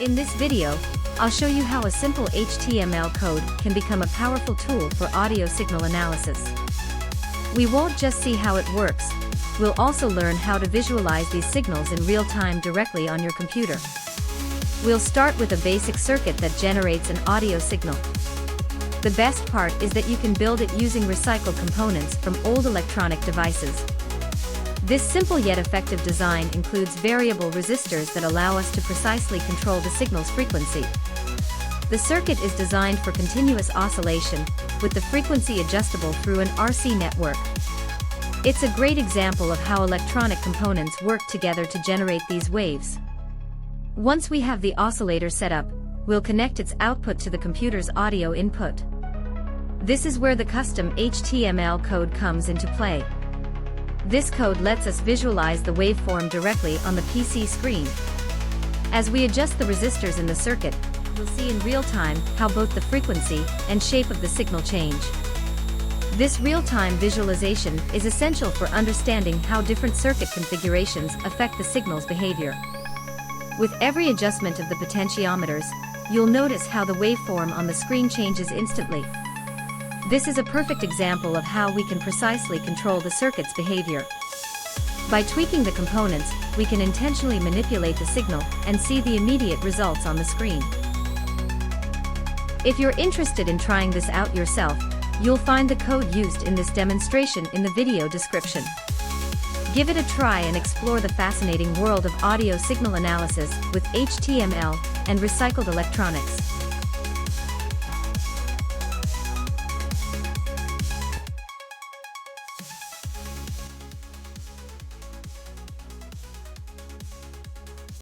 In this video, I'll show you how a simple HTML code can become a powerful tool for audio signal analysis. We won't just see how it works, we'll also learn how to visualize these signals in real time directly on your computer. We'll start with a basic circuit that generates an audio signal. The best part is that you can build it using recycled components from old electronic devices. This simple yet effective design includes variable resistors that allow us to precisely control the signal's frequency. The circuit is designed for continuous oscillation, with the frequency adjustable through an RC network. It's a great example of how electronic components work together to generate these waves. Once we have the oscillator set up, we'll connect its output to the computer's audio input. This is where the custom HTML code comes into play. This code lets us visualize the waveform directly on the PC screen. As we adjust the resistors in the circuit, we'll see in real time how both the frequency and shape of the signal change. This real-time visualization is essential for understanding how different circuit configurations affect the signal's behavior. With every adjustment of the potentiometers, you'll notice how the waveform on the screen changes instantly. This is a perfect example of how we can precisely control the circuit's behavior. By tweaking the components, we can intentionally manipulate the signal and see the immediate results on the screen. If you're interested in trying this out yourself, you'll find the code used in this demonstration in the video description. Give it a try and explore the fascinating world of audio signal analysis with HTML and recycled electronics.